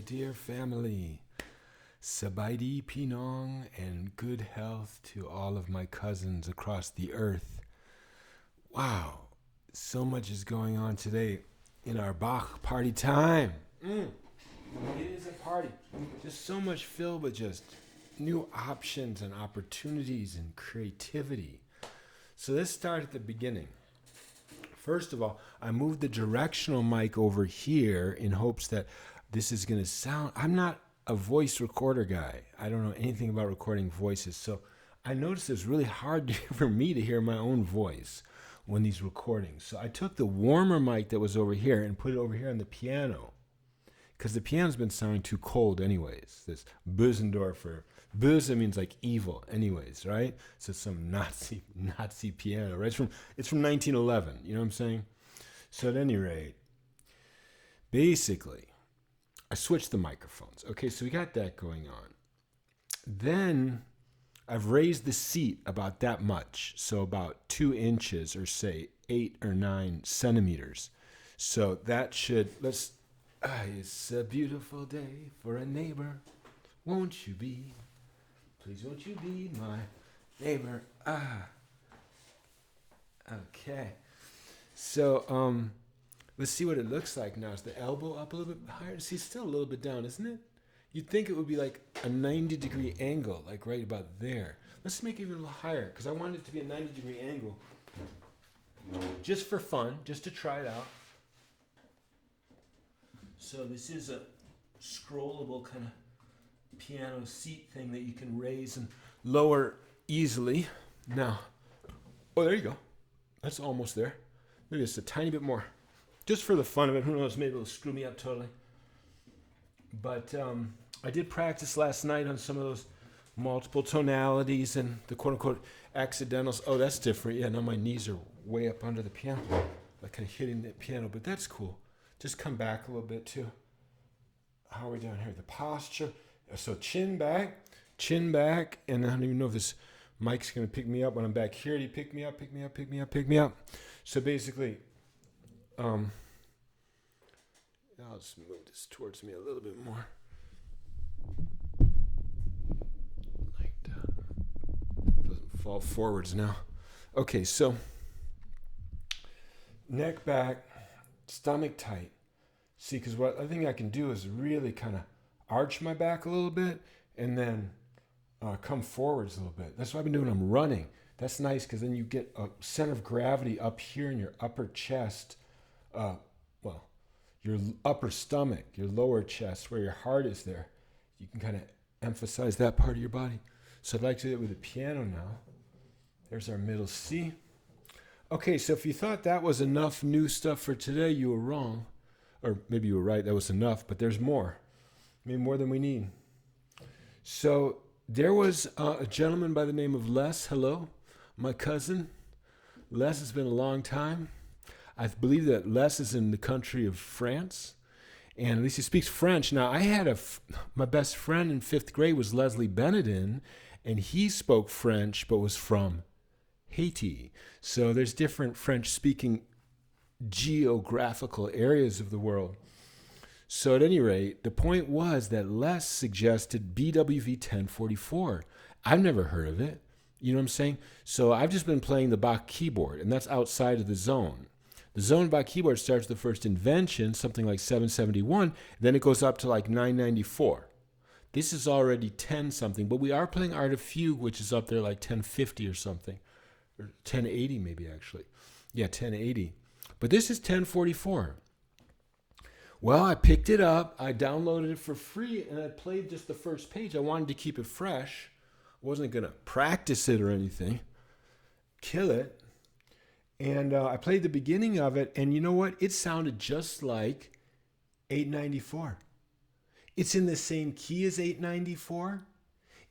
dear family. Sabaidi Pinong and good health to all of my cousins across the earth. Wow, so much is going on today in our Bach party time. It is a party. Just so much filled with just new options and opportunities and creativity. So let's start at the beginning. First of all, I moved the directional mic over here in hopes that this is going to sound... I'm not a voice recorder guy. I don't know anything about recording voices. So I noticed it's really hard for me to hear my own voice when these recordings. So I took the warmer mic that was over here and put it over here on the piano, because the piano's been sounding too cold anyways. This Bösendorfer. Böse means like evil anyways, right? So it's some Nazi piano, right? It's from 1911, you know what I'm saying? So at any rate, basically, I switched the microphones. Okay, so we got that going on. Then I've raised the seat about that much, so about 2 inches, or say 8 or 9 centimeters. So that should, it's a beautiful day for a neighbor. Won't you be? Please won't you be my neighbor? Okay. So, let's see what it looks like now. Is the elbow up a little bit higher? See, it's still a little bit down, isn't it? You'd think it would be like a 90-degree angle, like right about there. Let's make it even a little higher, because I want it to be a 90-degree angle. Just for fun, just to try it out. So this is a scrollable kind of piano seat thing that you can raise and lower easily. Now, there you go. That's almost there. Maybe it's a tiny bit more. Just for the fun of it. Who knows, maybe it'll screw me up totally. But I did practice last night on some of those multiple tonalities and the quote-unquote accidentals. Oh, that's different. Yeah, now my knees are way up under the piano. Like kind of hitting the piano, but that's cool. Just come back a little bit too. How are we doing here? The posture. So chin back, and I don't even know if this mic's going to pick me up when I'm back here. Do you pick me up, pick me up, pick me up, pick me up? So basically, I'll just move this towards me a little bit more. Like that. Doesn't fall forwards now. Okay, so neck back, stomach tight. See, because what I think I can do is really kind of arch my back a little bit and then come forwards a little bit. That's what I've been doing. I'm running. That's nice, because then you get a center of gravity up here in your upper chest. Your upper stomach, your lower chest, where your heart is there. You can kind of emphasize that part of your body. So I'd like to do it with the piano now. There's our middle C. Okay, so if you thought that was enough new stuff for today, you were wrong. Or maybe you were right, that was enough, but there's more. Maybe more than we need. So there was a gentleman by the name of Les. Hello, my cousin. Les, has been a long time. I believe that Les is in the country of France, and at least he speaks French. Now, I had my best friend in 5th grade was Leslie Benedin, and he spoke French, but was from Haiti. So there's different French-speaking geographical areas of the world. So at any rate, the point was that Les suggested BWV 1044. I've never heard of it. You know what I'm saying? So I've just been playing the Bach keyboard, and that's outside of the zone. The zone Bach keyboard starts with the first invention, something like 771, then it goes up to like 994. This is already 10 something, but we are playing Art of Fugue, which is up there like 1050 or something, or 1080 maybe actually. Yeah, 1080. But this is 1044. Well, I picked it up, I downloaded it for free, and I played just the first page. I wanted to keep it fresh. I wasn't going to practice it or anything. Kill it. And I played the beginning of it, and you know what? It sounded just like 894. It's in the same key as 894.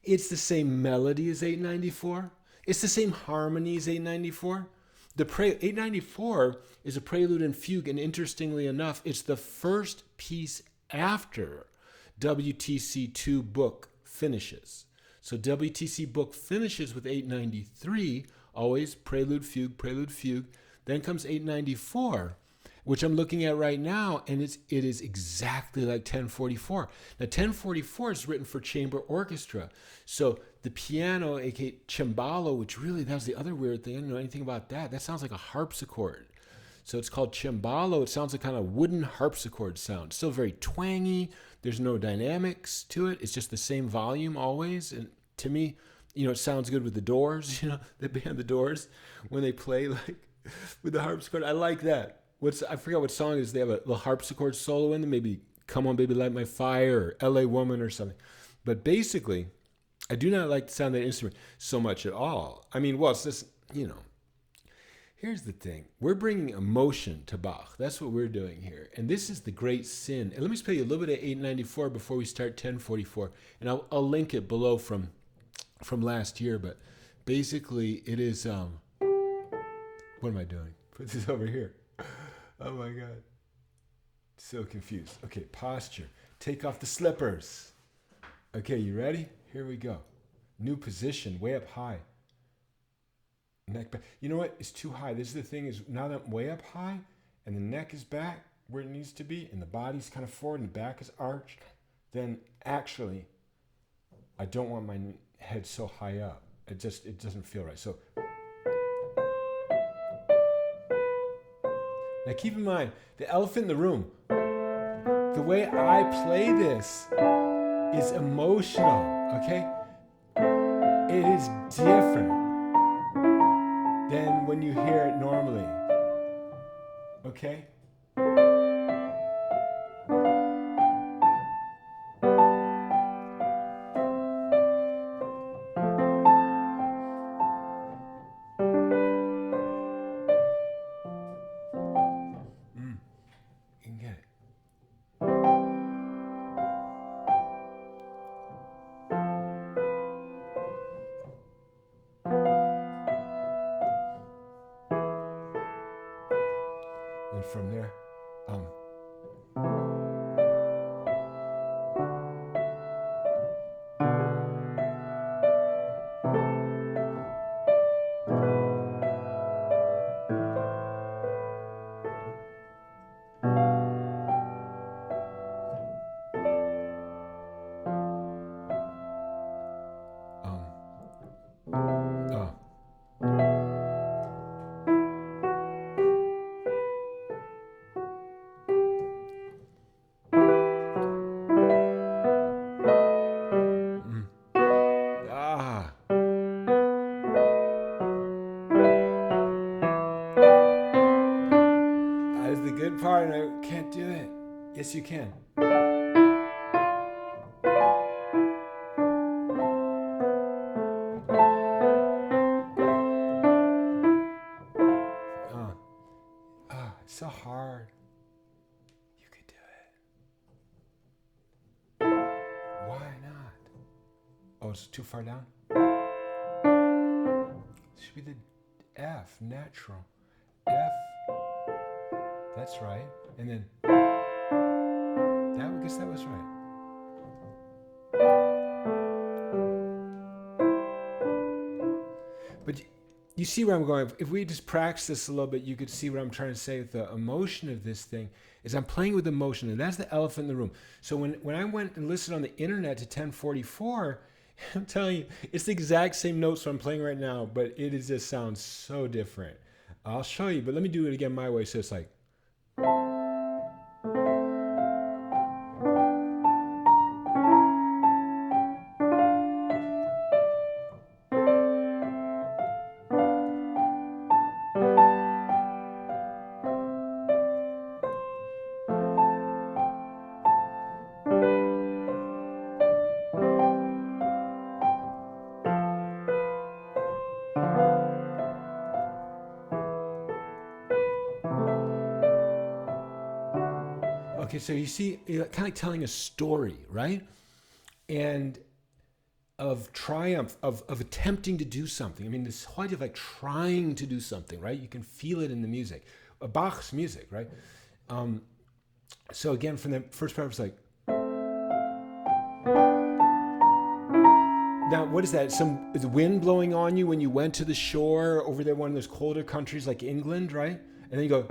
It's the same melody as 894. It's the same harmony as 894. 894 is a prelude and fugue, and interestingly enough, it's the first piece after WTC2 book finishes. So WTC book finishes with 893, always prelude, fugue, then comes 894. which I'm looking at right now, and it is exactly like 1044. Now 1044 is written for chamber orchestra, so the piano, aka cembalo, which really, that was the other weird thing. I didn't know anything about that. That sounds like a harpsichord. So it's called cembalo. It sounds like kind of wooden harpsichord sound. Still very twangy. There's no dynamics to it. It's just the same volume always. And to me, it sounds good with the Doors, the band The Doors, when they play like with the harpsichord. I like that. I forgot what song it is. They have a little harpsichord solo in them. Maybe Come On Baby Light My Fire or LA Woman or something. But basically, I do not like the sound of that instrument so much at all. I mean, well, it's just, here's the thing. We're bringing emotion to Bach. That's what we're doing here. And this is the great sin. And let me just play you a little bit of 894 before we start 1044. And I'll link it below from last year. But basically, it is... what am I doing? Put this over here. Oh, my God. So confused. Okay, posture. Take off the slippers. Okay, you ready? Here we go. New position, way up high. Neck back. You know what? It's too high. This is the thing, is now that I'm way up high and the neck is back where it needs to be and the body's kind of forward and the back is arched, then actually I don't want my head so high up. It doesn't feel right. So now keep in mind, the elephant in the room, the way I play this is emotional, okay? It is different than when you hear it normally, okay? You can get it. And from there, that is the good part, and I can't do it. Yes, you can. It's so hard. You could do it. Why not? Oh, it's too far down? It should be the F, natural. F. That's right. And then I guess that was right. But you see where I'm going. If we just practice this a little bit, you could see what I'm trying to say with the emotion of this thing is I'm playing with emotion, and that's the elephant in the room. So when I went and listened on the internet to 1044, I'm telling you, it's the exact same notes I'm playing right now, but it just sounds so different. I'll show you, but let me do it again my way. So it's like, okay, so you see, kind of like telling a story, right? And of triumph, of attempting to do something. I mean, this whole idea of like trying to do something, right? You can feel it in the music. Bach's music, right? So again, from the first part, it's like, now what is that? Is the wind blowing on you when you went to the shore over there, one of those colder countries like England, right? And then you go,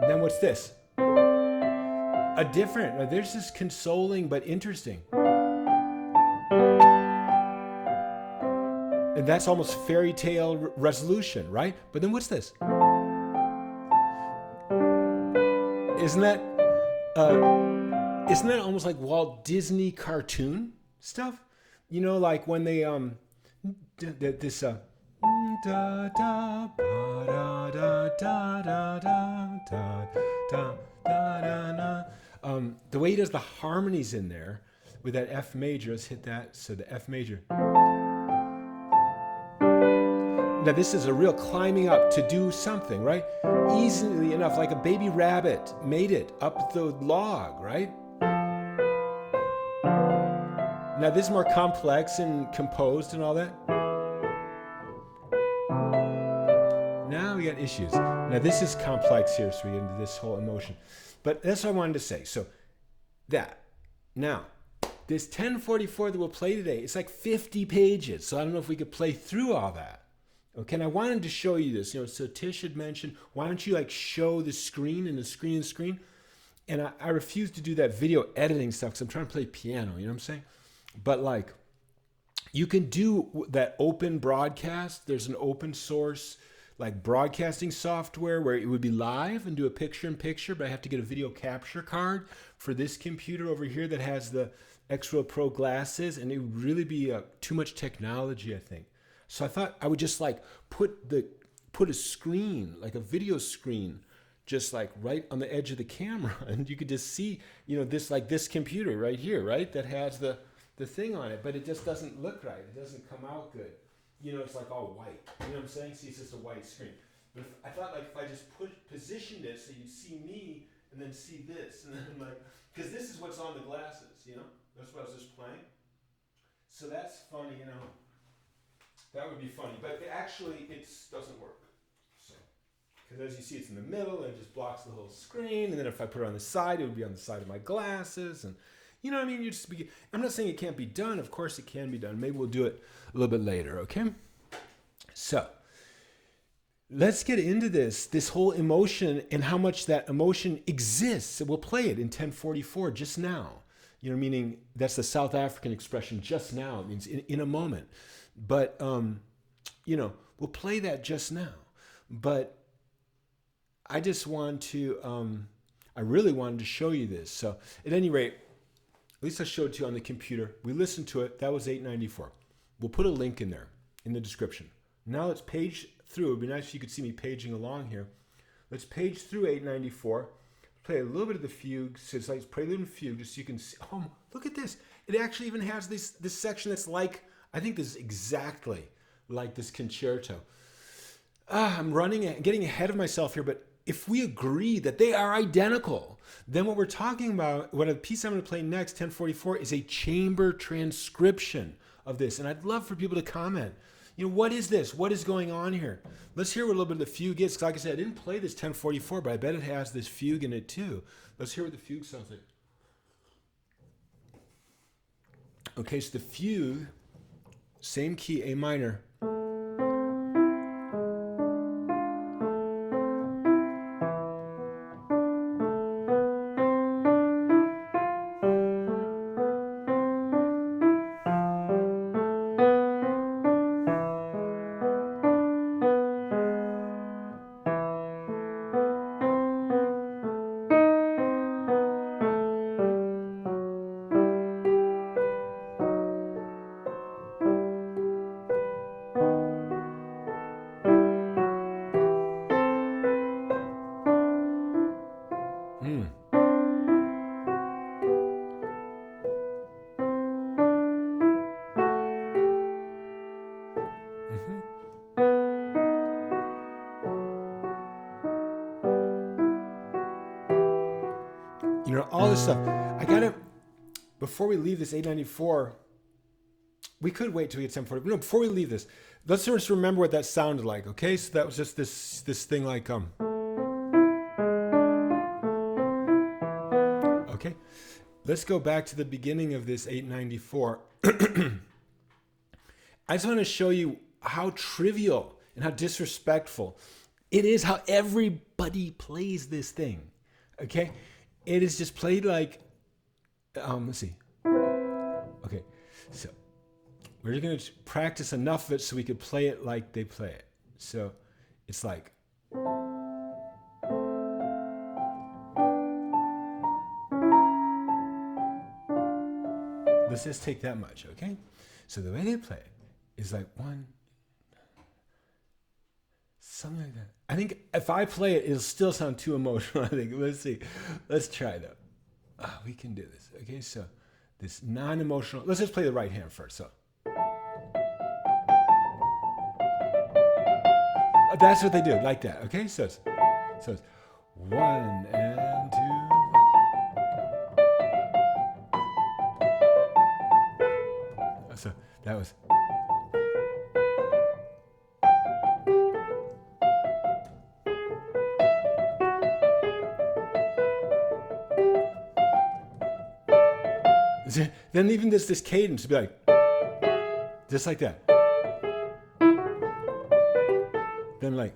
And then what's this? A different, there's this consoling but interesting. And that's almost fairy tale resolution, right? But then what's this? Isn't that almost like Walt Disney cartoon stuff? You know, like when they this da da da da da da da da da da. The way he does the harmonies in there with that F major. Let's hit that. So the F major. Now this is a real climbing up to do something, right? Easily enough, like a baby rabbit made it up the log, right? Now this is more complex and composed and all that. Now we got issues. Now this is complex here, so we get into this whole emotion. But that's what I wanted to say. So that. Now, this 1044 that we'll play today, it's like 50 pages. So I don't know if we could play through all that. Okay, and I wanted to show you this. You know, so Tish had mentioned, why don't you like show the screen and the screen? And I refuse to do that video editing stuff because I'm trying to play piano, you know what I'm saying? But like, you can do that open broadcast. There's an open source like broadcasting software where it would be live and do a picture-in-picture, but I have to get a video capture card for this computer over here that has the X-Ray Pro glasses, and it would really be too much technology, I think. So I thought I would just like put a screen, like a video screen, just like right on the edge of the camera, and you could just see, you know, this computer right here, right, that has the thing on it, but it just doesn't look right. It doesn't come out good. You know, it's like all white. You know what I'm saying? See, it's just a white screen. But I thought like if I just positioned it so you'd see me and then see this, and then like, because this is what's on the glasses, you know? That's what I was just playing. So that's funny, you know. That would be funny, but actually it doesn't work. So, because as you see, it's in the middle and it just blocks the whole screen. And then if I put it on the side, it would be on the side of my glasses. And you know what I mean? I'm not saying it can't be done. Of course it can be done. Maybe we'll do it a little bit later, okay? So, let's get into this whole emotion and how much that emotion exists. We'll play it in 1044 just now. You know, meaning that's the South African expression, just now. It means in a moment. But, you know, we'll play that just now. But I just want to, I really wanted to show you this. So at any rate, at least I showed it to you on the computer. We listened to it. That was 894. We'll put a link in there in the description. Now let's page through. It would be nice if you could see me paging along here. Let's page through 894. Play a little bit of the fugue. So it's like prelude and fugue, just so you can see. Oh, look at this. It actually even has this section that's like, I think this is exactly like this concerto. I'm getting ahead of myself here, but if we agree that they are identical, then what we're talking about, what a piece I'm going to play next, 1044, is a chamber transcription of this. And I'd love for people to comment. You know, what is this? What is going on here? Let's hear what a little bit of the fugue is. Because like I said, I didn't play this 1044, but I bet it has this fugue in it too. Let's hear what the fugue sounds like. Okay, so the fugue, same key, A minor. You know, all this stuff. Before we leave this 894, we could wait till we get 1040. No, before we leave this, let's just remember what that sounded like, okay? So that was just this thing like, okay? Let's go back to the beginning of this 894. I just want to show you how trivial and how disrespectful It is how everybody plays this thing. Okay? It is just played like, let's see. Okay, so we're just going to practice enough of it so we could play it like they play it. So it's like, let's just take that much, okay? So the way they play it is like one, something like that. I think if I play it, it'll still sound too emotional, I think. Let's see. Let's try though. We can do this. Okay, so this non-emotional. Let's just play the right hand first. So that's what they do, like that. Okay, so it's 1 and 2. So that was. Then even this cadence would be like, just like that. Then like,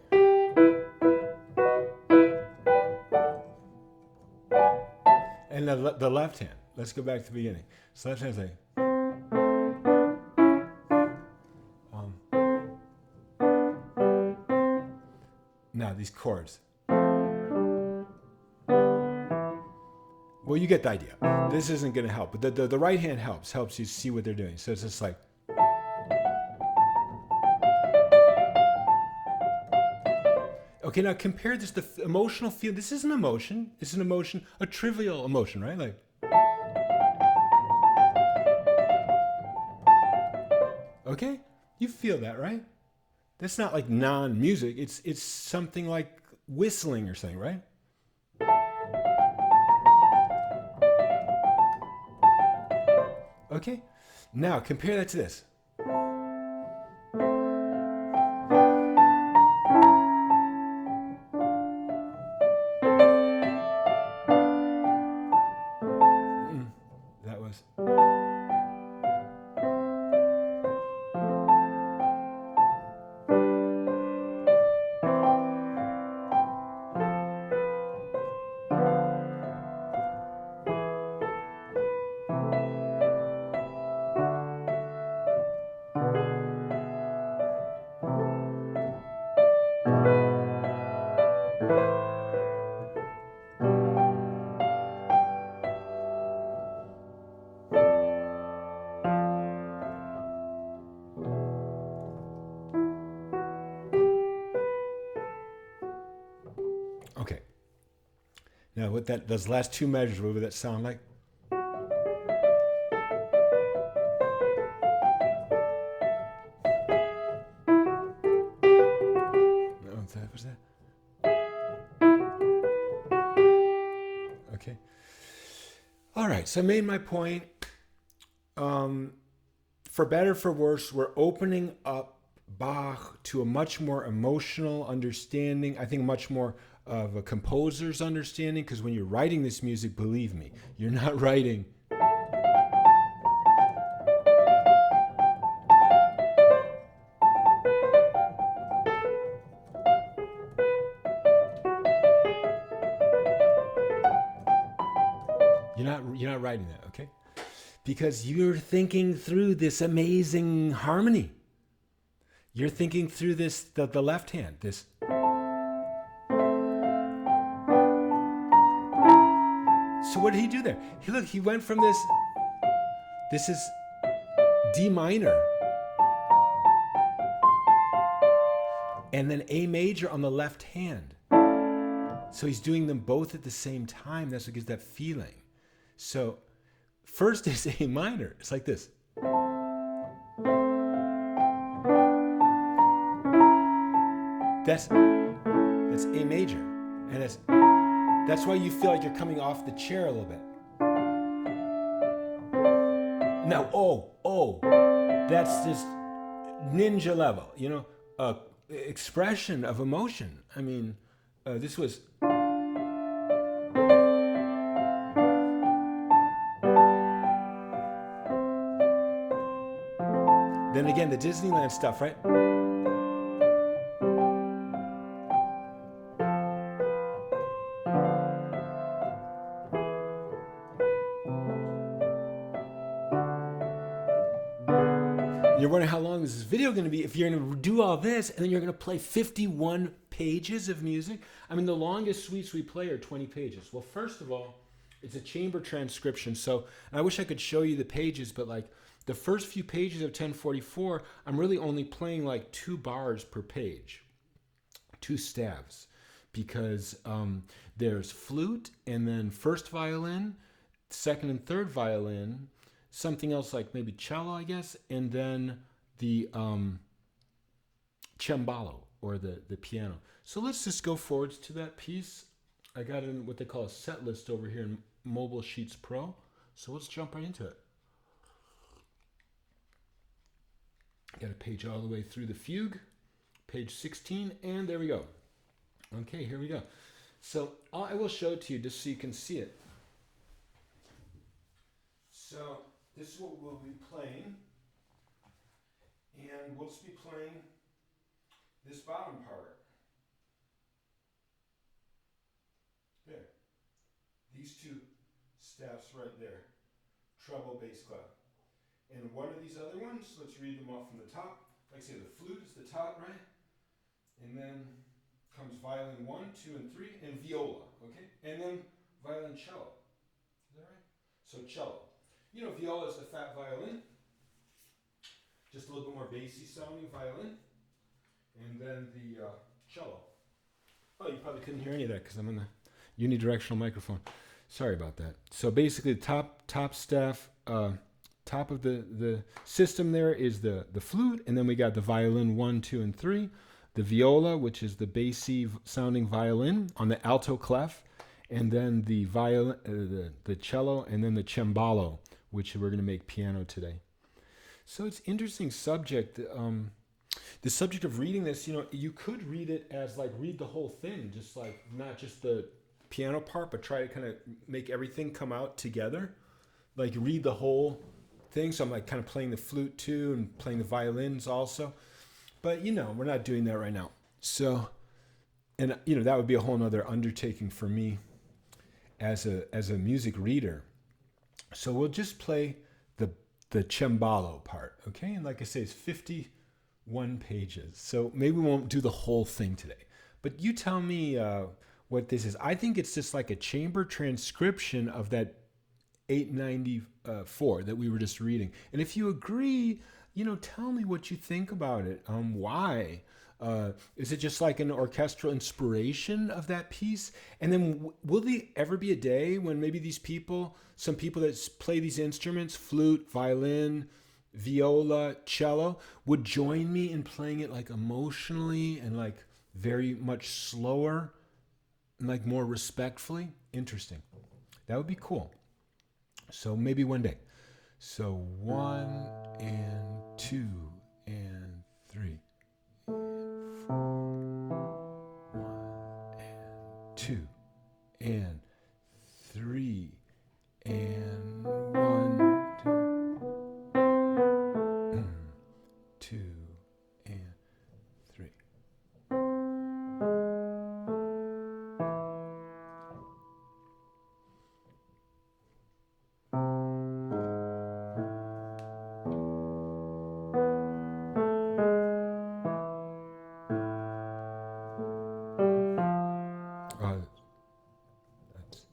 and the left hand. Let's go back to the beginning. So left hand's like, now these chords. Well, you get the idea. This isn't going to help, but the right hand helps you see what they're doing. So it's just like. Okay, now compare this to emotional feel. This is an emotion. It's an emotion, a trivial emotion, right? Like. Okay, you feel that, right? That's not like non-music. It's something like whistling or something, right? Okay, now compare that to this. That was. Okay. Now, what those last two measures, what would that sound like? No, what's that? Okay. All right. So I made my point. For better, for worse, we're opening up Bach to a much more emotional understanding. I think much more of a composer's understanding, because when you're writing this music, believe me, you're not writing. You're not writing that, okay? Because you're thinking through this amazing harmony. You're thinking through this, the left hand, this. So what did he do there? He went from this is D minor, and then A major on the left hand. So he's doing them both at the same time. That's what gives that feeling. So first is A minor. It's like this. That's A major. And that's why you feel like you're coming off the chair a little bit. Now, that's just ninja level, expression of emotion. I mean, this was. Then again, the Disneyland stuff, right? You're wondering how long is this video going to be if you're going to do all this and then you're going to play 51 pages of music. I mean, the longest suites we play are 20 pages. Well, first of all, it's a chamber transcription. So, and I wish I could show you the pages, but like the first few pages of 1044, I'm really only playing like 2 bars per page, 2 staves, because there's flute and then first violin, second and third violin, something else like maybe cello, I guess, and then the cembalo or the piano. So let's just go forwards to that piece. I got in what they call a set list over here in Mobile Sheets Pro. So let's jump right into it. Got a page all the way through the fugue, page 16, and there we go. Okay, here we go. So I will show it to you just so you can see it. So this is what we'll be playing, and we'll just be playing this bottom part. There. These 2 staffs right there. Treble, bass, clef. And one of these other ones, let's read them off from the top. Like I say, the flute is the top, right? And then comes violin 1, 2, and 3, and viola, okay? And then violoncello. Is that right? So cello. You know, viola is the fat violin. Just a little bit more bassy sounding violin. And then the cello. Oh, you probably couldn't hear any of that because I'm on the unidirectional microphone. Sorry about that. So basically, the top staff, top of the system there is the flute, and then we got the violin 1, 2, and 3, the viola, which is the bassy sounding violin on the alto clef, and then the violin, the cello, and then the cembalo, which we're going to make piano today. So it's interesting subject. The subject of reading this, you know, you could read it as like read the whole thing, just like not just the piano part, but try to kind of make everything come out together. Like read the whole thing. So I'm like kind of playing the flute too and playing the violins also. But, you know, we're not doing that right now. So, and, you know, that would be a whole nother undertaking for me as a music reader. So we'll just play the cembalo part, okay? And like I say, it's 51 pages. So maybe we won't do the whole thing today. But you tell me what this is. I think it's just like a chamber transcription of that 894 that we were just reading. And if you agree, you know, tell me what you think about it. Why? Is it just like an orchestral inspiration of that piece? And then will there ever be a day when maybe these people, some people that play these instruments, flute, violin, viola, cello, would join me in playing it like emotionally and like very much slower and like more respectfully? Interesting. That would be cool. So maybe one day. So 1 and 2 and 3 and 4. 1 and 2 and 3 and 1, 2 and 3. That's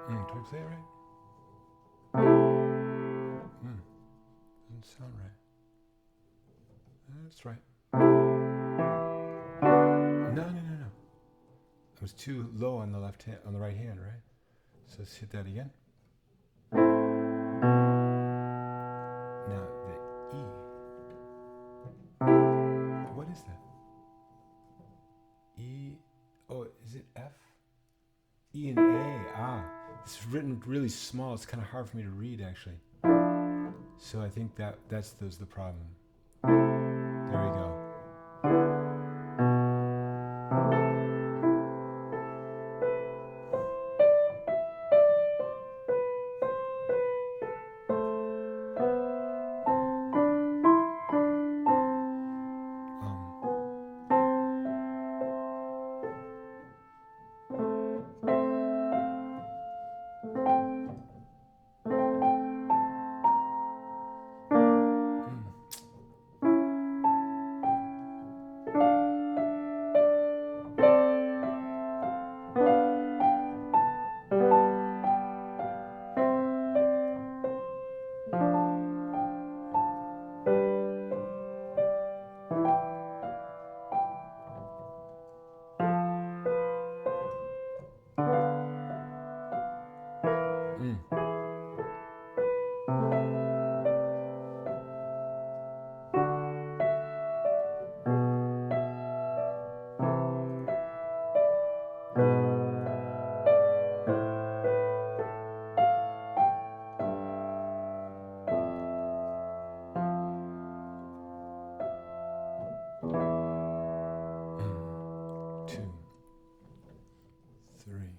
do I play it right? Doesn't sound right. That's right. No. I was too low on the left hand, on the right hand, right? So let's hit that again. Now the E. written really small. It's kind of hard for me to read, actually. So I think that's the problem. There we go. Two, three.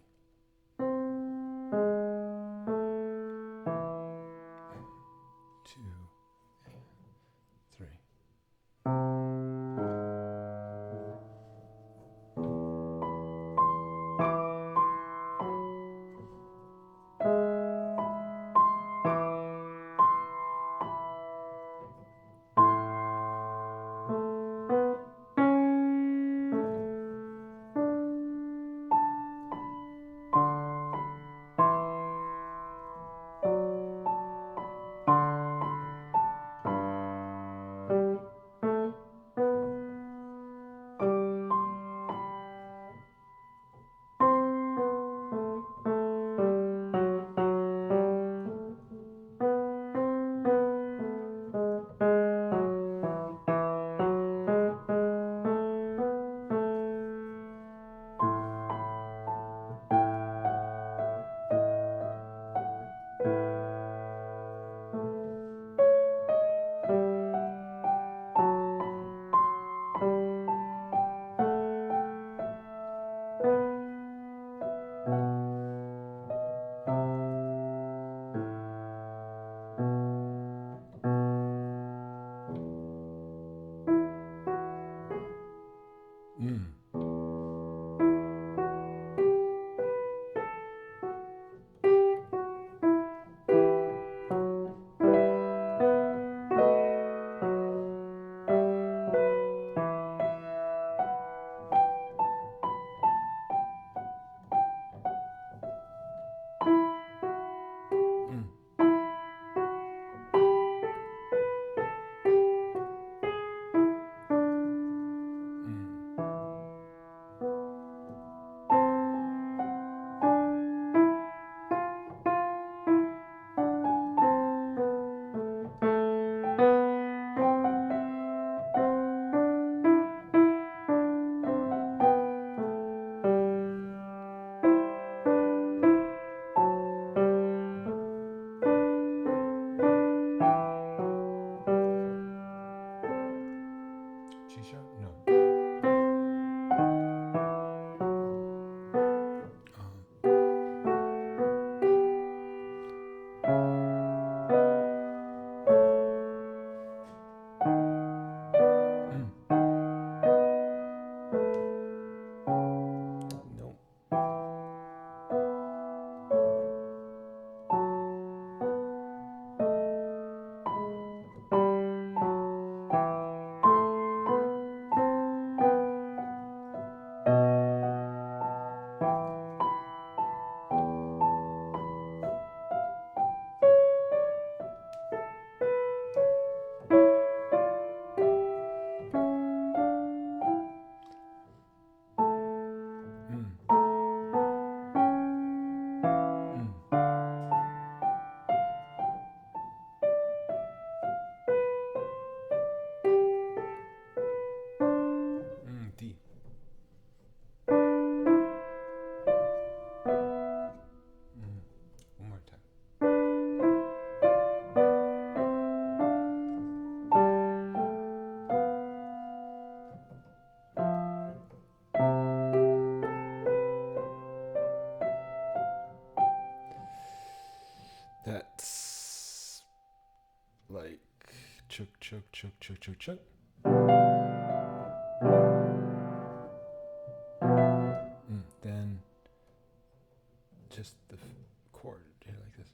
That's like chuk chuk chuk chuk chuk chuk. Then just the chord here like this.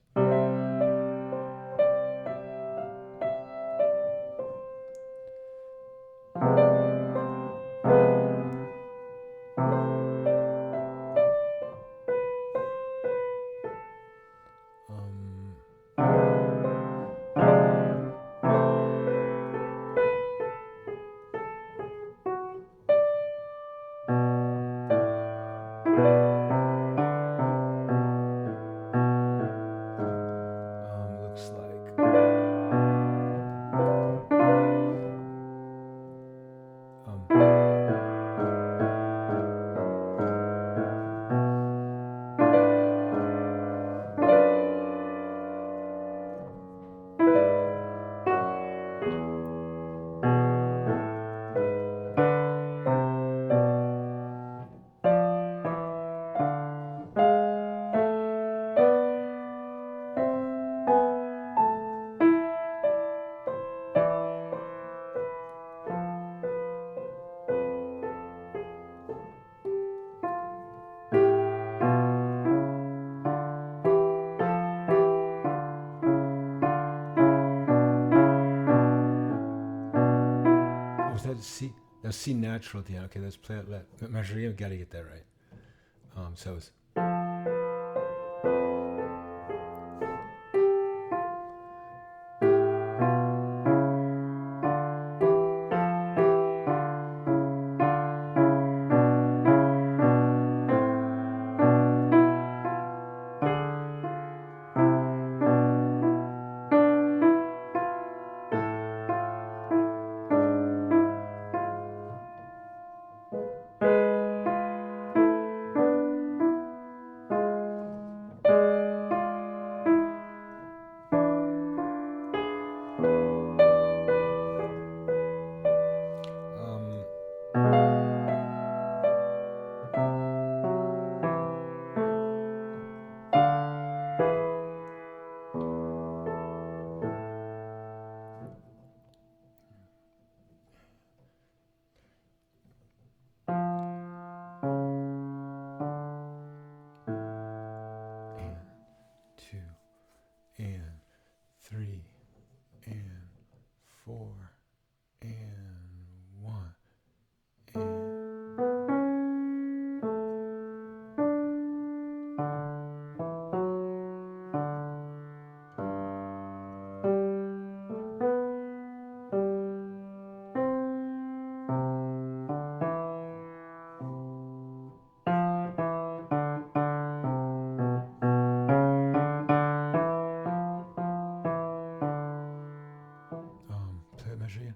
Looks like C. Now C natural at the end. Okay, let's play it. Measure. You got to get that right. So it's. And 3 and 4 and 1 and play it measure again.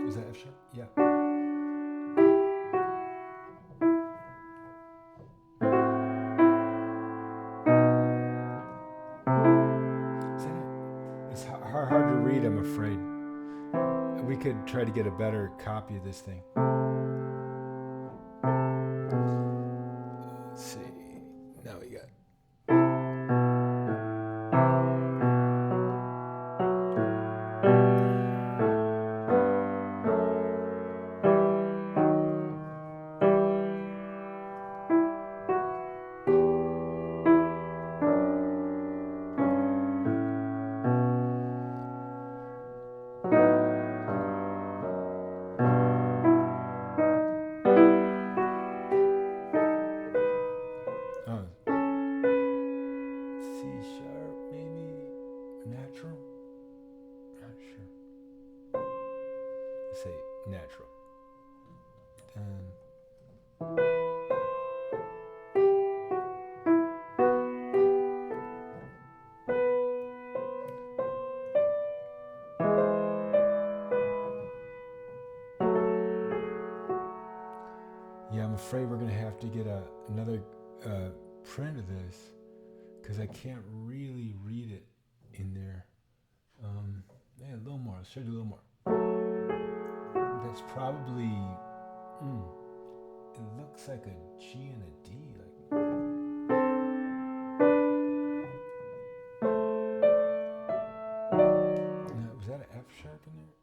Is that F sharp? Yeah. It's hard to read, I'm afraid. We could try to get a better copy of this thing. Let's see. Now we got. natural. Yeah, I'm afraid we're going to have to get another print of this because I can't really read it in there. Yeah, a little more. Let's try to do a little more. That's probably, it looks like a G and a D. Was that an F sharp in there?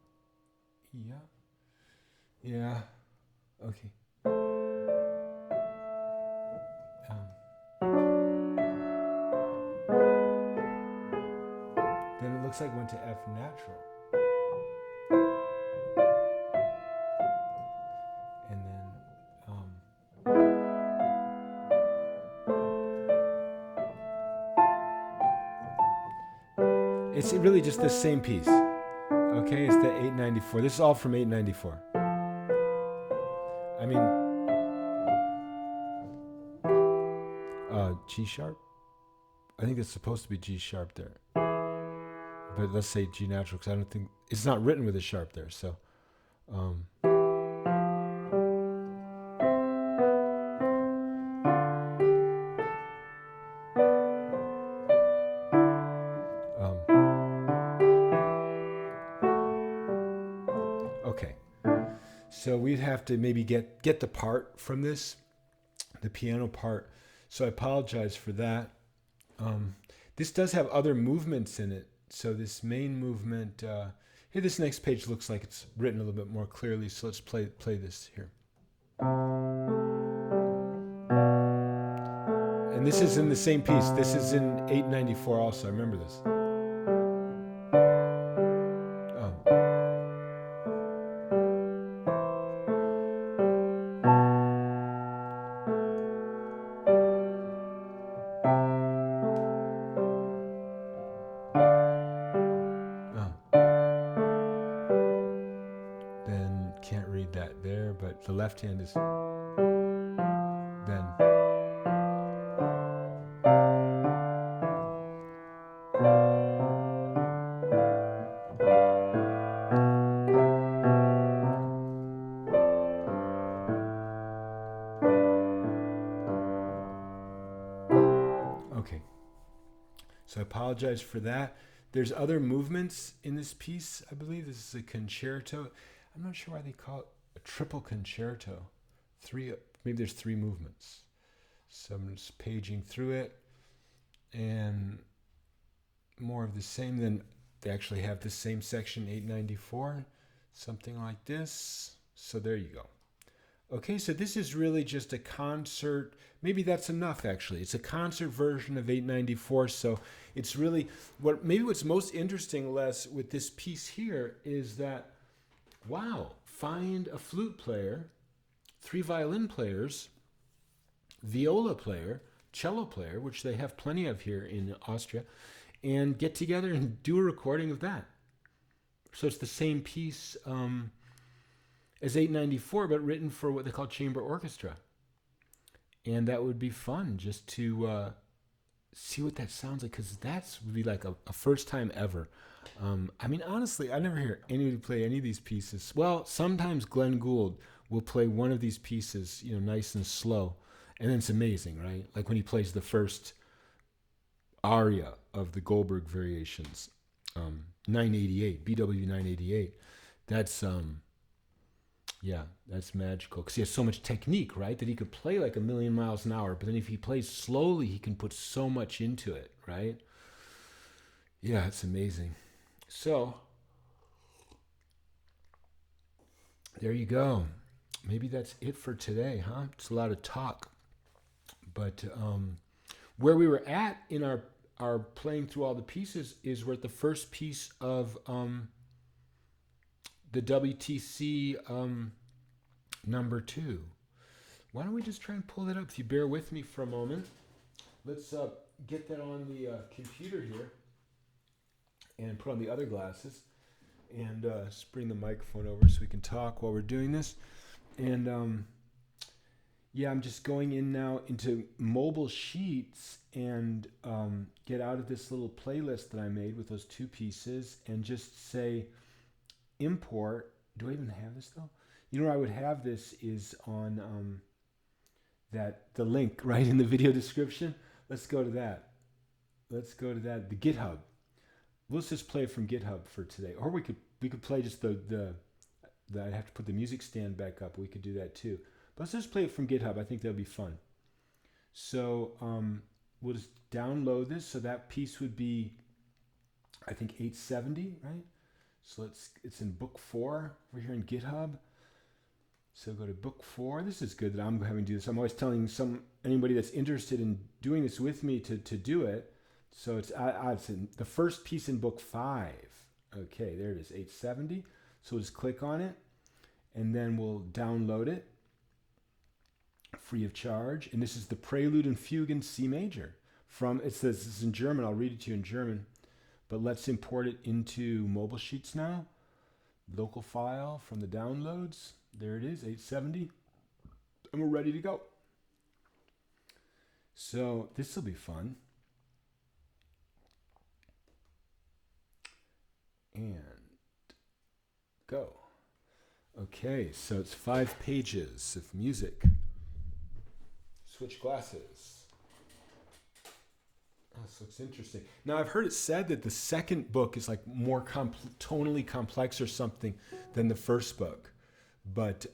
Yeah. Yeah. Okay. Then it looks like it went to F natural. And then, it's really just the same piece. Okay, it's the 894. This is all from 894. I mean, G sharp? I think it's supposed to be G sharp there. But let's say G natural because I don't think, it's not written with a sharp there, so. Okay, so we'd have to maybe get the part from this, the piano part. So I apologize for that. This does have other movements in it. So this main movement, here this next page looks like it's written a little bit more clearly. So let's play this here. And this is in the same piece. This is in 894 also. I remember this. Then can't read that there, but the left hand is then. Okay. So I apologize for that. There's other movements in this piece. I believe this is a concerto. I'm not sure why they call it a triple concerto. Maybe there's 3 movements. So I'm just paging through it. And more of the same. Then they actually have the same section, 894. Something like this. So there you go. Okay, so this is really just a concert. Maybe that's enough, actually. It's a concert version of 894. So it's really, what's most interesting, Les, with this piece here is that, wow, find a flute player, 3 violin players, viola player, cello player, which they have plenty of here in Austria, and get together and do a recording of that. So it's the same piece as 894, but written for what they call chamber orchestra. And that would be fun just to see what that sounds like, because that would be like a first time ever. I mean, honestly, I never hear anybody play any of these pieces. Well, sometimes Glenn Gould will play one of these pieces, nice and slow, and then it's amazing, right? Like when he plays the first aria of the Goldberg variations, 988, BWV 988. That's that's magical because he has so much technique, right? That he could play like a million miles an hour, but then if he plays slowly, he can put so much into it, right? Yeah, it's amazing. So there you go. Maybe that's it for today, huh? It's a lot of talk. But where we were at in our playing through all the pieces is we're at the first piece of the WTC number 2. Why don't we just try and pull that up? If you bear with me for a moment, let's get that on the computer here and put on the other glasses. and just bring the microphone over so we can talk while we're doing this. And yeah, I'm just going in now into mobile sheets and get out of this little playlist that I made with those two pieces and just say import. Do I even have this though? You know where I would have this is on the link right in the video description. Let's go to that. Let's go to that. The GitHub. Let's just play from GitHub for today, or we could play just the I'd have to put the music stand back up. We could do that too. But let's just play it from GitHub. I think that'll be fun. So we'll just download this. So that piece would be, I think, 870, right? So it's in book 4 over here in GitHub. So go to book 4. This is good that I'm having to do this. I'm always telling anybody that's interested in doing this with me to do it. So it's in the first piece in book 5. Okay, there it is, 870. So we'll just click on it, and then we'll download it free of charge. And this is the Prelude and Fugue in C major. This is in German. I'll read it to you in German. But let's import it into mobile sheets now. Local file from the downloads. There it is, 870. And we're ready to go. So this will be fun. And go. Okay, so it's 5 pages of music. Switch glasses. Oh, this looks interesting. Now, I've heard it said that the second book is like more tonally complex or something than the first book. But,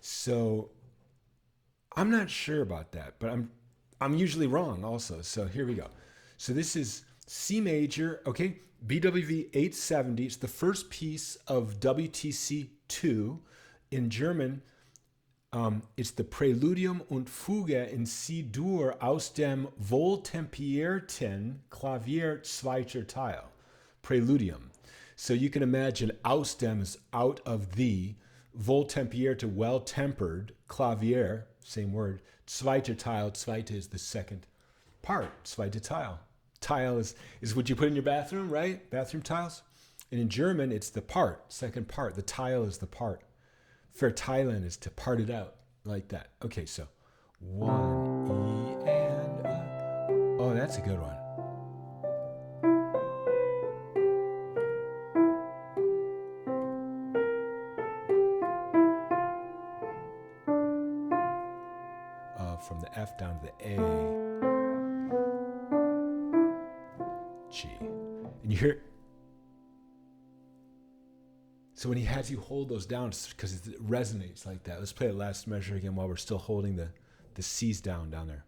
so I'm not sure about that, but I'm usually wrong also. So here we go. So this is C major, okay? BWV 870. It's the first piece of WTC 2. In German, it's the Präludium und Fuge in C-Dur aus dem wohltemperierten Klavier zweiter Teil. Präludium. So you can imagine aus dem is out of the, wohltemperierter, well-tempered, Klavier, same word, zweiter Teil, zweite is the second part, zweite Teil. Tile is what you put in your bathroom, right? Bathroom tiles. And in German, it's the part, second part. The tile is the part. Verteilen is to part it out, like that. Okay, so 1, E, and oh, that's a good one. From the F down to the A. G. And you hear, so when he has you hold those down, it's because it resonates like that. Let's play the last measure again while we're still holding the C's down there.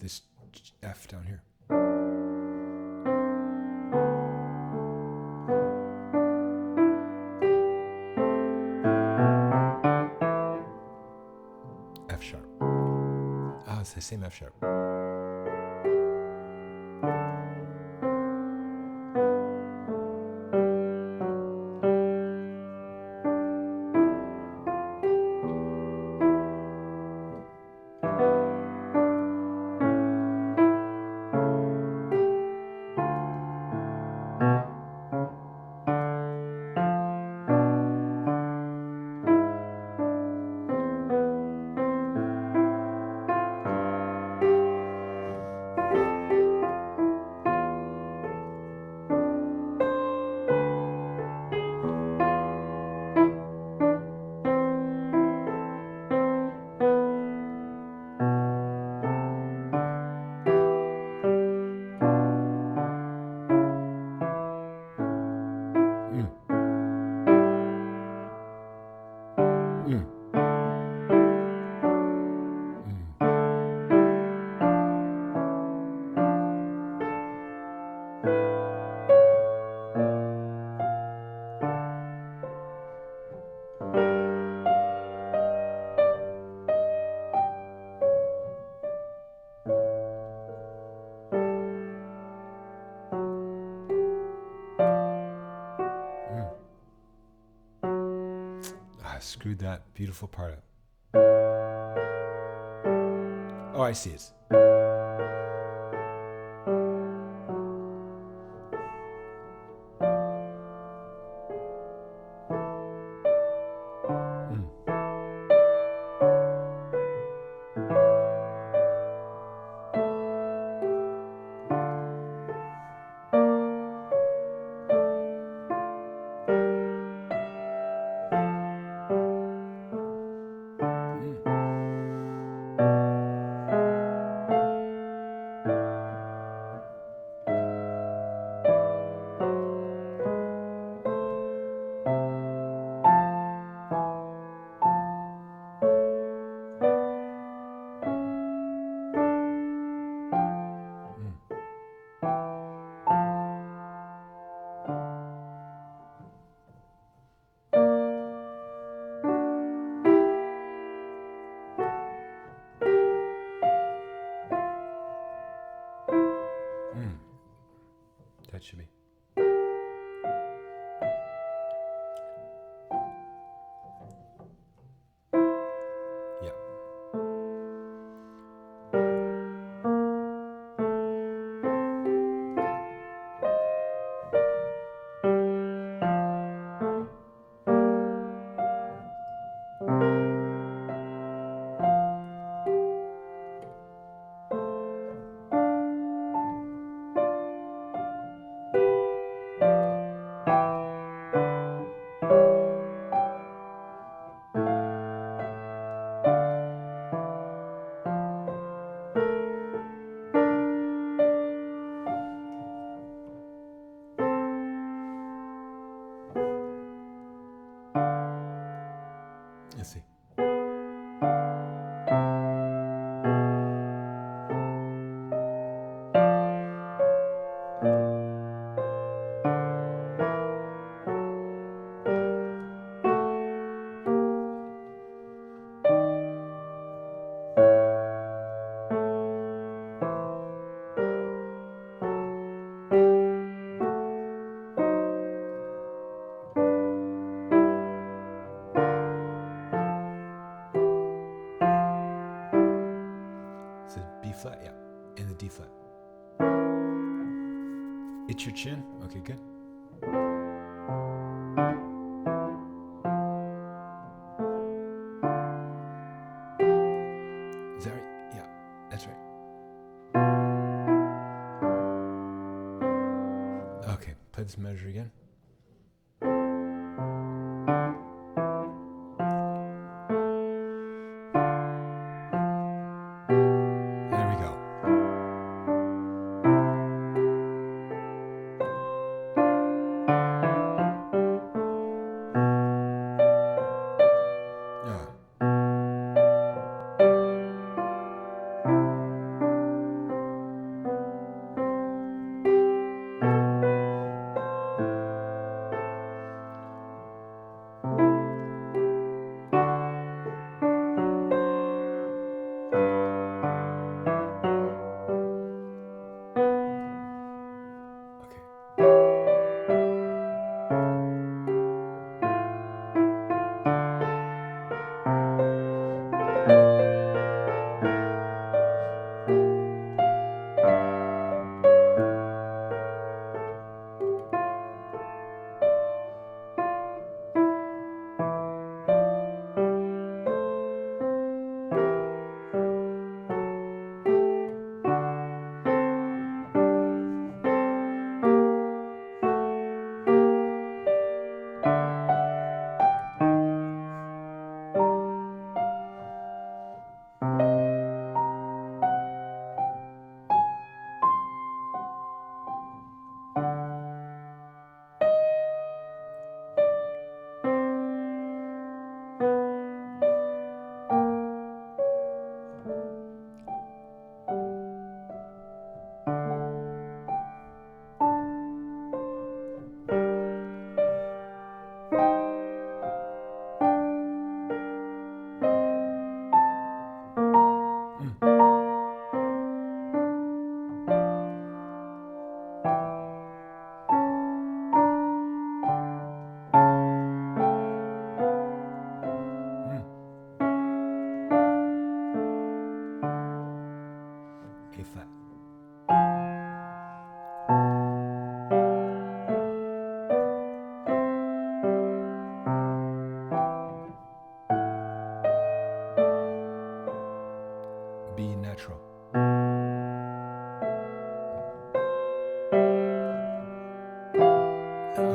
This F down here. F sharp. Ah, it's the same F sharp. screwed that beautiful part up. Oh, I see it. That should be. Yeah. Let's see. It's a B flat, yeah, and the D flat. It's your chin. Okay, good. Is that right? Yeah, that's right. Okay, play this measure again. There we go.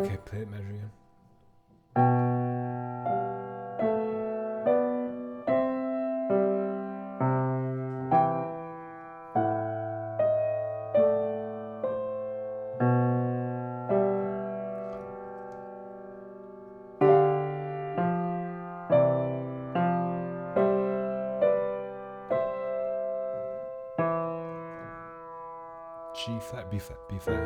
Okay, play it, measure again. G flat, B flat, B flat.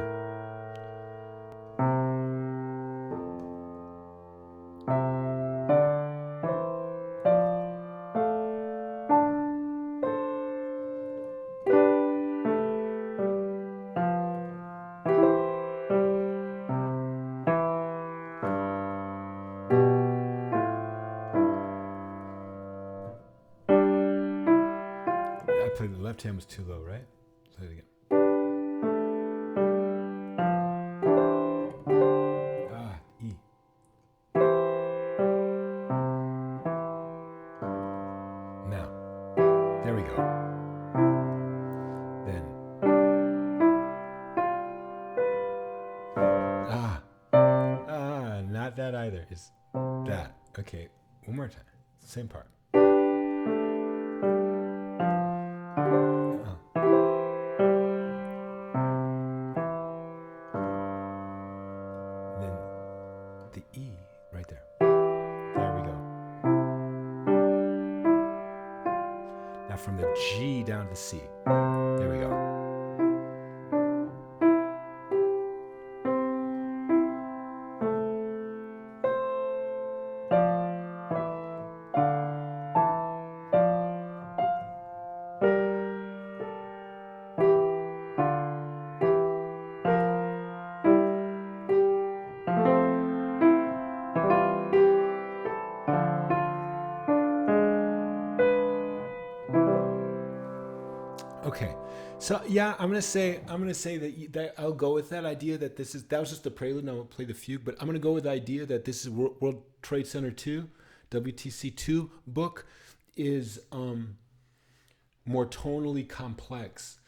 I played the left hand was too low, right? Play it again. Ah, E. Now, there we go. Then, not that either. It's that. Okay, one more time. Same part. Then the E right there. There we go. Now from the G down to the C. There we go. Okay, so yeah, I'm gonna say that I'll go with that idea that that was just the prelude. Now I'll play the fugue, but I'm gonna go with the idea that this is World Trade Center 2, WTC 2 book is more tonally complex.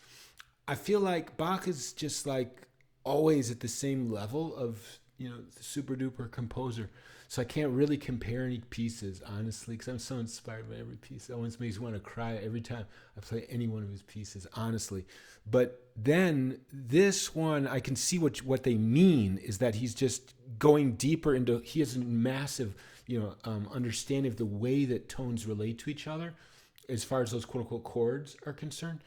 I feel like Bach is just like always at the same level of the super duper composer. So I can't really compare any pieces, honestly, because I'm so inspired by every piece. It always makes me want to cry every time I play any one of his pieces, honestly. But then this one, I can see what they mean is that he's just going deeper into, he has a massive, understanding of the way that tones relate to each other as far as those quote unquote chords are concerned.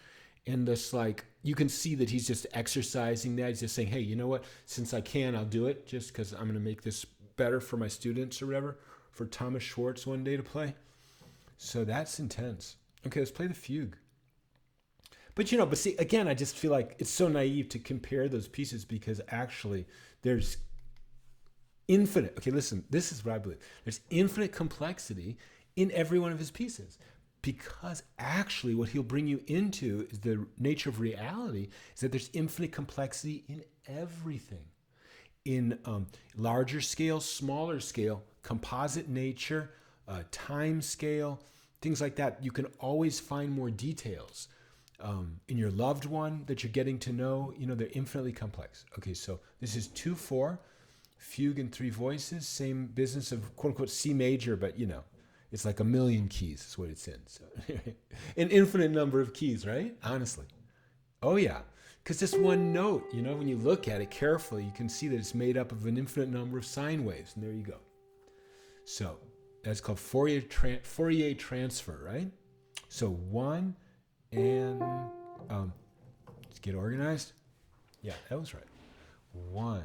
And this, like, you can see that he's just exercising that. He's just saying, hey, you know what? Since I can, I'll do it just because I'm going to make this better for my students or whatever, for Thomas Schwartz one day to play. So that's intense. Okay, let's play the fugue. But see, again, I just feel like it's so naive to compare those pieces because actually there's infinite, okay, listen, this is what I believe. There's infinite complexity in every one of his pieces. Because actually what he'll bring you into is the nature of reality is that there's infinite complexity in everything. In larger scale, smaller scale, composite nature, time scale, things like that. You can always find more details in your loved one that you're getting to know. They're infinitely complex. Okay, so this is 2/4, fugue in 3 voices, same business of quote unquote C major, but it's like a million keys is what it's in. So an infinite number of keys, right? Honestly. Oh yeah. Because this one note, when you look at it carefully, you can see that it's made up of an infinite number of sine waves. And there you go. So that's called Fourier transfer, right? So 1 and let's get organized. Yeah, that was right. 1.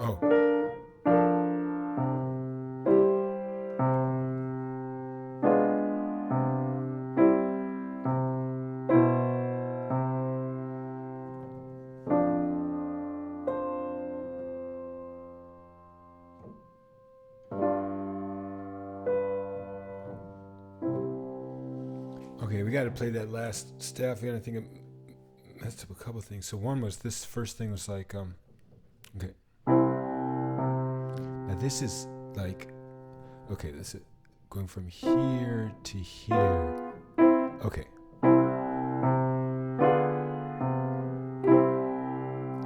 Oh. Okay, we got to play that last staff again. I think I messed up a couple things. So one was this first thing was like, okay. Now this is like, okay, this is going from here to here. Okay.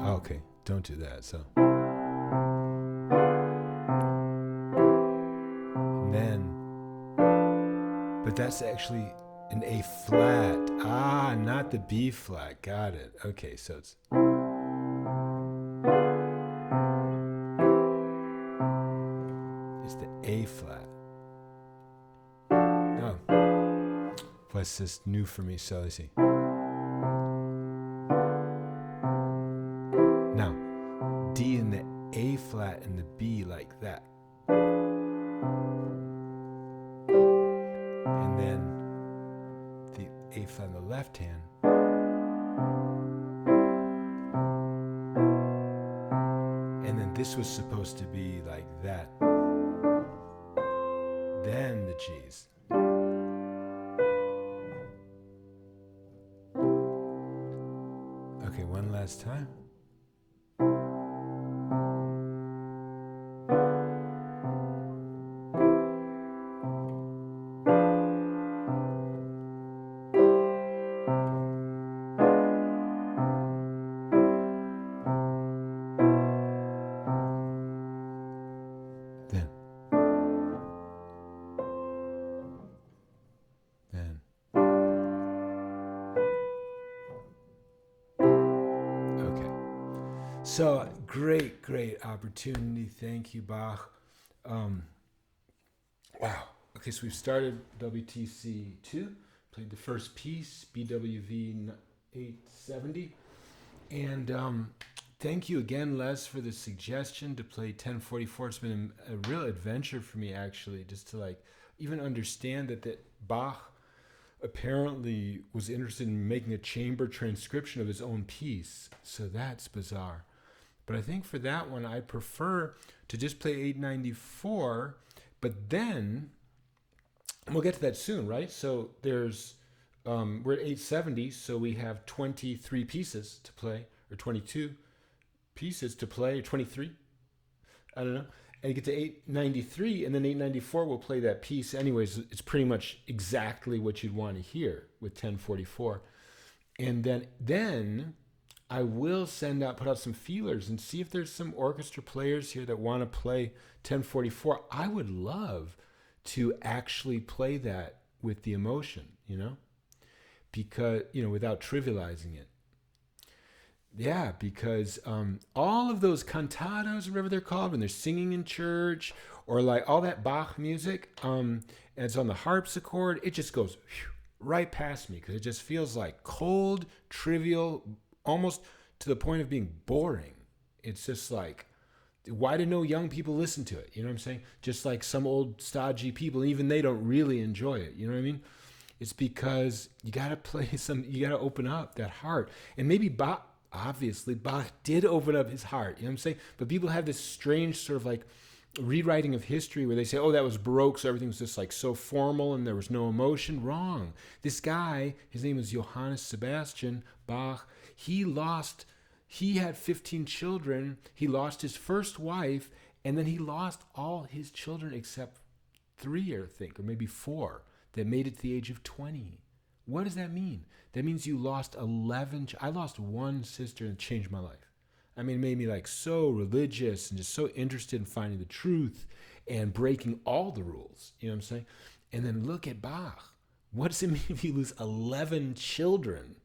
Okay, don't do that. So. And then, but that's actually an A flat. Ah, not the B flat. Got it. Okay, so it's. It's the A flat. Oh. What's this new for me? So let's see. Now, D in the A flat and the B like that. And then the A flat on the left hand. And then this was supposed to be like that. Then the G's. Okay, one last time. So great opportunity. Thank you, Bach. Wow. Okay, so we've started WTC 2, played the first piece, BWV 870. And thank you again, Les, for the suggestion to play 1044. It's been a real adventure for me, actually, just to like even understand that Bach apparently was interested in making a chamber transcription of his own piece. So that's bizarre. But I think for that one, I prefer to just play 894, but then, and we'll get to that soon, right? So there's, we're at 870, so we have 23 pieces to play, or 22 pieces to play, or 23, I don't know. And you get to 893, and then 894 we'll play that piece. Anyways, it's pretty much exactly what you'd want to hear with 1044. And then I will put out some feelers and see if there's some orchestra players here that want to play 1044. I would love to actually play that with the emotion, because, without trivializing it. Yeah, because all of those cantatas, whatever they're called, when they're singing in church, or like all that Bach music, and it's on the harpsichord, it just goes right past me because it just feels like cold, trivial, almost to the point of being boring. It's just like, why do no young people listen to it? You know what I'm saying? Just like some old stodgy people, even they don't really enjoy it. You know what I mean? It's because you got to open up that heart. And maybe Bach did open up his heart. You know what I'm saying? But people have this strange sort of like rewriting of history where they say, oh, that was Baroque, so everything was just like so formal and there was no emotion. Wrong. This guy, his name was Johannes Sebastian Bach. He had 15 children. He lost his first wife, and then he lost all his children except 3, I think, or maybe 4 that made it to the age of 20. What does that mean? That means you lost 11. I lost 1 sister and it changed my life. I mean, it made me like so religious and just so interested in finding the truth and breaking all the rules. You know what I'm saying? And then look at Bach. What does it mean if you lose 11 children?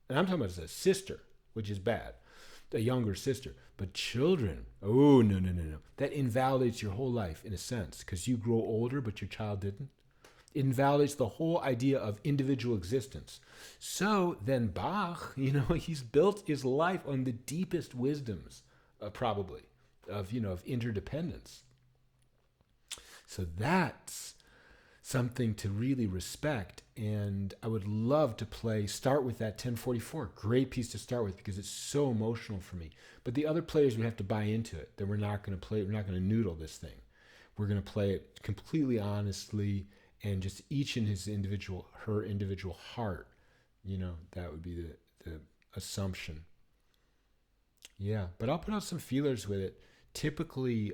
And I'm talking about as a sister, which is bad, a younger sister. But children, oh, no. That invalidates your whole life in a sense because you grow older, but your child didn't. It invalidates the whole idea of individual existence. So then Bach, he's built his life on the deepest wisdoms, probably, of interdependence. So that's something to really respect. And I would love to start with that 1044. Great piece to start with because it's so emotional for me. But the other players would have to buy into it, that we're not going to noodle this thing. We're going to play it completely honestly and just each in her individual heart. That would be the assumption. Yeah, but I'll put out some feelers with it. Typically,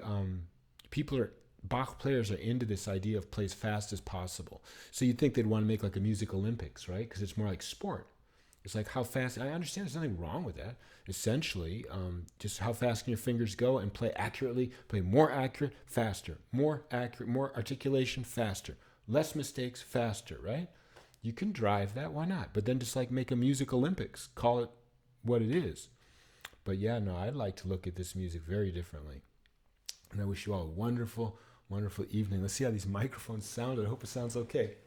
Bach players are into this idea of play as fast as possible. So you'd think they'd want to make like a music Olympics, right? Because it's more like sport. It's like how fast. I understand there's nothing wrong with that. Essentially, just how fast can your fingers go and play accurately, play more accurate, faster, more accurate, more articulation, faster, less mistakes, faster, right? You can drive that, why not? But then just like make a music Olympics, call it what it is. But yeah, no, I'd like to look at this music very differently. And I wish you all a wonderful, wonderful evening. Let's see how these microphones sound. I hope it sounds okay.